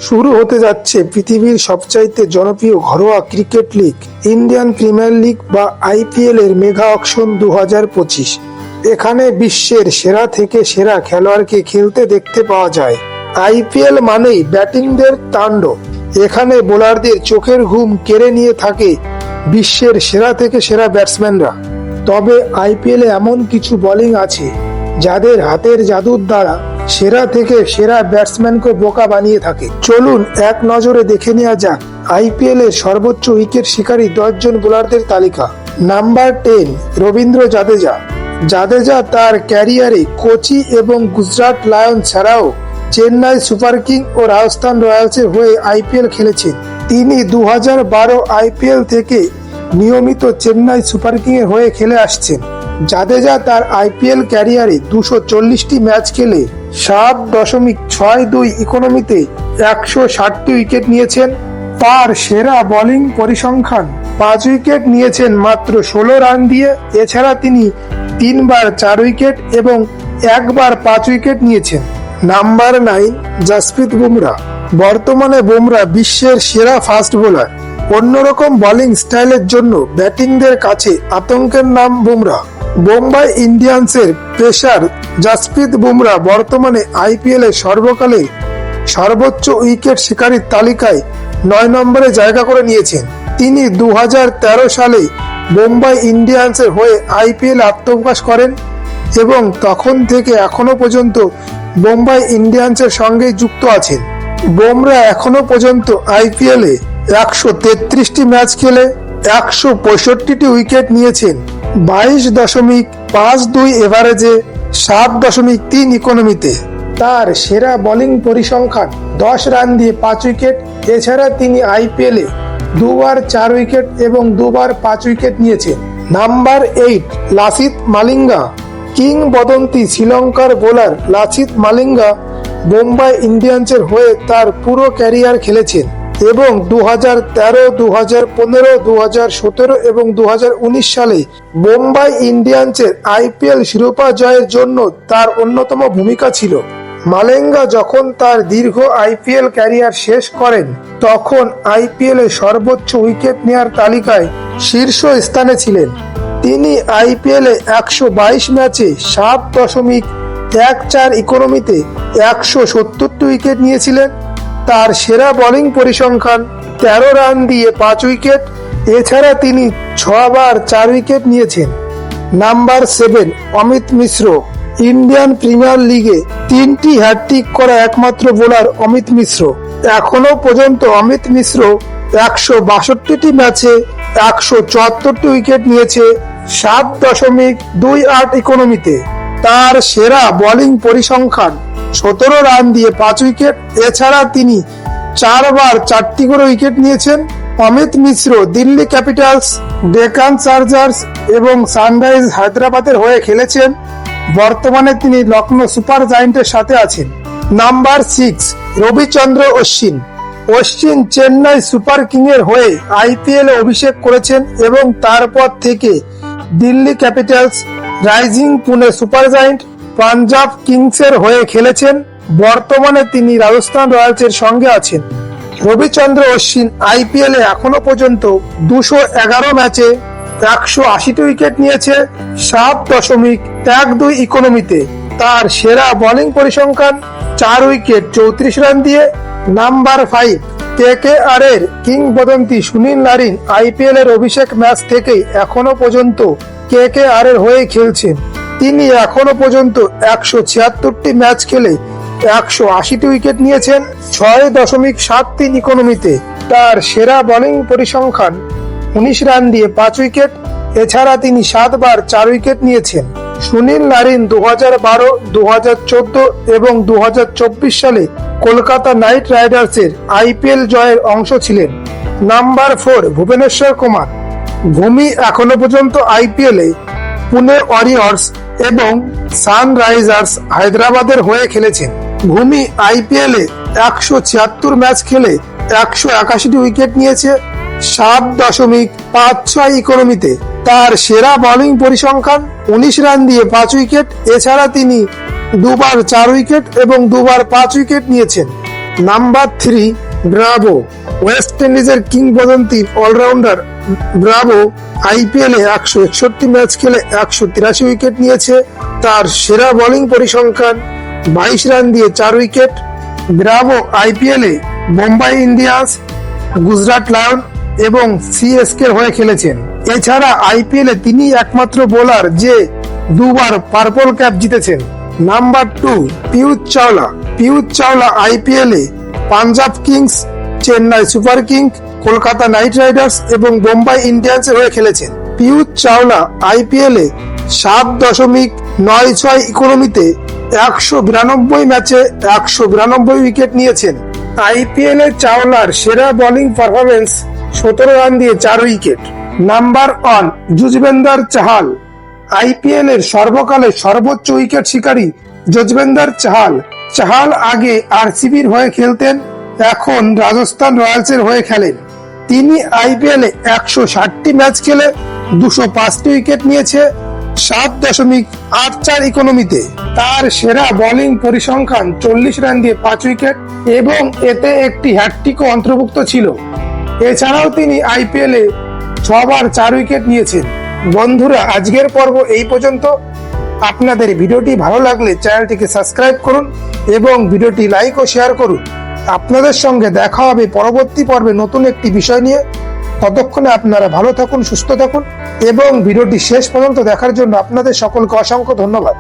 শুরু হতে যাচ্ছে পৃথিবীর সবচাইতে জনপ্রিয় ঘরোয়া cricket league Indian premier league বা আইপিএল এর মেগা অকশন 2025। এখানে বিশ্বের সেরা থেকে সেরা খেলোয়াড়কে খেলতে দেখতে পাওয়া যায়। আইপিএল মানেই ব্যাটিংদের তাণ্ডব। এখানে বোলারদের চোখের ঘুম কেড়ে নিয়ে থাকে বিশ্বের সেরা থেকে সেরা ব্যাটসম্যানরা। তবে আইপিএলে এমন কিছু বোলিং আছে যাদের হাতের জাদুর দ্বারা সেরা থেকে সেরা ব্যাটসম্যানকে বোকা বানিয়ে থাকে। চলুন এক নজরে দেখে নেওয়া যাক আইপিএল এর সর্বোচ্চ উইকেট শিকারী 10 জন বোলারদের তালিকা। নাম্বার 10, রবীন্দ্র জাদেজা। জাদেজা তার ক্যারিয়ারে কোচি এবং গুজরাট লায়ন্স ছাড়াও চেন্নাই সুপার কিং ও রাজস্থান রয়্যালসের হয়ে আইপিএল খেলেছেন। তিনি 2012 আইপিএল থেকে নিয়মিত চেন্নাই সুপার কিং এর হয়ে খেলে আসছেন। জাদেজা তার আইপিএল ক্যারিয়ারে 240টি ম্যাচ খেলে 7.62 ইকোনমিতে 160টি উইকেট নিয়েছেন। তার সেরা বোলিং পরিসংখ্যান 5 উইকেট নিয়েছেন মাত্র 16 রান দিয়ে। এছাড়া তিনি 3 বার 4 উইকেট এবং 1 বার 5 উইকেট নিয়েছেন। নাম্বার 9, জসপ্রীত বুমরা। বর্তমানে বুমরা বিশ্বের সেরা ফাস্ট বোলার। অন্যরকম বোলিং স্টাইলের জন্য ব্যাটিংদের কাছে আতঙ্কের নাম বুমরা। বোম্বাই ইন্ডিয়ান্সের পেসার জসপ্রীত বুমরা বর্তমানে আইপিএল এর সর্বকালের সর্বোচ্চ উইকেট শিকারীর তালিকায় 9 নম্বরে জায়গা করে নিয়েছেন। তিনি 2013 সালে বোম্বাই ইন্ডিয়ান্সের হয়ে আইপিএল আত্মপ্রকাশ করেন এবং তখন থেকে এখনো পর্যন্ত বোম্বাই ইন্ডিয়ান্সের সঙ্গে যুক্ত আছেন। বুমরা এখনো পর্যন্ত আইপিএলে 133টি ম্যাচ খেলে 165টি উইকেট নিয়েছেন। 22.52 এভারেজে 7.3 ইকোনমিতে। তার সেরা বোলিং পরিসংখ্যান 10 রান দিয়ে 5 উইকেট। এছাড়া তিনি আইপিএলে 2 বার 4 উইকেট এবং 2 বার 5 উইকেট নিয়েছেন। নাম্বার 8, লাসিথ মালিঙ্গা। কিংবদন্তি শ্রীলঙ্কার বোলার লাসিথ মালিঙ্গা বোম্বাই ইন্ডিয়ান্সের হয়ে তার পুরো ক্যারিয়ার খেলেছেন এবং 2013, 2015, 2017 এবং 2019 সালে বোম্বাই ইন্ডিয়ান্সের আইপিএল শিরোপা জয়ের জন্য তার অন্যতম ভূমিকা ছিল। মালিঙ্গা যখন তার দীর্ঘ আইপিএল ক্যারিয়ার শেষ করেন তখন আইপিএল এর সর্বোচ্চ উইকেট নেয়ার তালিকায় শীর্ষ স্থানে ছিলেন। তিনি আইপিএল এ 122 ম্যাচে 7.14 ইকোনমিতে 170টি উইকেট নিয়েছিলেন। তার সেরা বোলিং পরিসংখ্যান 13 রান দিয়ে 5 উইকেট। এছাড়া তিনি 6 বার 4 উইকেট নিয়েছেন। নাম্বার 7, অমিত মিশ্র। ইন্ডিয়ান প্রিমিয়ার লিগে 3টি হ্যাটট্রিক করা একমাত্র বোলার অমিত মিশ্র। এখনো পর্যন্ত অমিত মিশ্র 162টি ম্যাচে 174টি উইকেট নিয়েছে 7.28 ইকোনমিতে। তার সেরা বোলিং পরিসংখ্যান 17 রান দিয়ে 5 উইকেট। এছাড়া তিনি 4 বার 4টি করে উইকেট নিয়েছেন। অমিত মিশ্র দিল্লি ক্যাপিটালস, ডেকান চার্জার্স এবং সানরাইজ হায়দ্রাবাদের হয়ে খেলেছেন। বর্তমানে তিনি লখনৌ সুপার জায়ান্টের সাথে আছেন। Number 6, Ravichandra Ashwin. Ashwin Chennai Super King এর হয়ে আইপিএল এ অভিষেক করেছেন এবং তারপর থেকে Delhi Capitals, Rising Pune Super Giant, Punjab কিংসের হয়ে খেলেছেন। বর্তমানে তিনি রাজস্থান রয়্যালসের সঙ্গে আছেন। রবিচন্দ্র অশ্বিন আইপিএল এ এখনো পর্যন্ত 211 ম্যাচে 180টি উইকেট নিয়েছে 7.12 ইকোনমিতে। তার সেরা বোলিং পরিসংখ্যান 4 উইকেট 34 রান দিয়ে। নাম্বার 5, কেকেআর এর কিংবদন্তি সুনীল নারিন আইপিএল এর অভিষেক ম্যাচ থেকেই এখনো পর্যন্ত কেকেআর এর হয়ে খেলছেন। তিনি এখনো পর্যন্ত 176টি ম্যাচ খেলে 180টি উইকেট নিয়েছেন 6.73 ইকোনমিতে। তার সেরা বোলিং পরিসংখ্যান 19 রান দিয়ে 5 উইকেট। এছাড়া তিনি 7 বার 4 উইকেট নিয়েছেন। সুনীল নারিন 2012, 2014 এবং 2024 সালে কলকাতা নাইট রাইডার্সের আইপিএল জয়ের অংশ ছিলেন। নাম্বার 4, ভুবনেশ্বর কুমার। ভূমি এখনো পর্যন্ত আইপিএল এ পুনে ওয়ারিয়র্স এবং সানরাইজার্স হায়দ্রাবাদের হয়ে খেলেছেন। ভূমি আইপিএল এ 176 ম্যাচ খেলে 181টি উইকেট নিয়েছে 7.56 ইকোনমিতে। তার সেরা বোলিং পরিসংখ্যান 19 রান দিয়ে 5 উইকেট। এছাড়া তিনি 2 বার 4 উইকেট এবং 2 বার 5 উইকেট নিয়েছেন। Number 3 Bravo. ওয়েস্ট ইন্ডিজের কিংবদন্তি অলরাউন্ডার ব্রাভো আইপিএলে 161 ম্যাচ খেলে 183 উইকেট নিয়েছে। তার সেরা বোলিং পরিসংখ্যান 22 রান দিয়ে 4 উইকেট। ব্রাভো আইপিএলে মুম্বাই ইন্ডিয়ান্স, গুজরাট লায়ন এবং সিএসকে হয়ে খেলেছেন। এছাড়া আইপিএলে তিনি একমাত্র বোলার যে দুবার পার্পল ক্যাপ জিতেছেন। নাম্বার 2 পিয়ুষ চাওলা। পিয়ুষ চাওলা আইপিএলে Punjab Kings, Chennai Super Kings, Kolkata Knight Riders এবং বোম্বাই ইন্ডিয়ান্স হয়ে খেলেছেন। পিয়ুষ চাওলা আইপিএলে 7.96 ইকোনমিতে 192 ম্যাচে 192 উইকেট নিয়েছেন। আইপিএলে চাওলার সেরা বোলিং পারফরমেন্স 17 রান দিয়ে 4 wicket. Number 1 Yuzvendra Chahal. IPL এর সর্বকালের সর্বোচ্চ উইকেট শিকারী যুজবেন্দ্র চাহাল। চাহাল আগে আরসিবির হয়ে খেলতেন, এখন রাজস্থান রয়্যালসের হয়ে খেলেন। তিনি আইপিএলে 160টি ম্যাচ খেলে 205টি উইকেট নিয়েছে 7.84 ইকোনমিতে। তার সেরা বোলিং পরিসংখ্যান 40 রান দিয়ে 5 উইকেট এবং এতে একটি হ্যাটট্রিকও অন্তর্ভুক্ত ছিল। এছাড়াও তিনি আইপিএলে 6 বার 4 উইকেট নিয়েছেন। বন্ধুরা, আজকের পর্ব এই পর্যন্ত। আপনাদের ভিডিওটি ভালো লাগলে চ্যানেলটিকে সাবস্ক্রাইব করুন এবং ভিডিওটি লাইক ও শেয়ার করুন। আপনাদের সঙ্গে দেখা হবে পরবর্তী পর্বে নতুন একটি বিষয় নিয়ে। ততক্ষণে আপনারা ভালো থাকুন, সুস্থ থাকুন এবং ভিডিওটি শেষ পর্যন্ত দেখার জন্য আপনাদের সকলকে অসংখ্য ধন্যবাদ।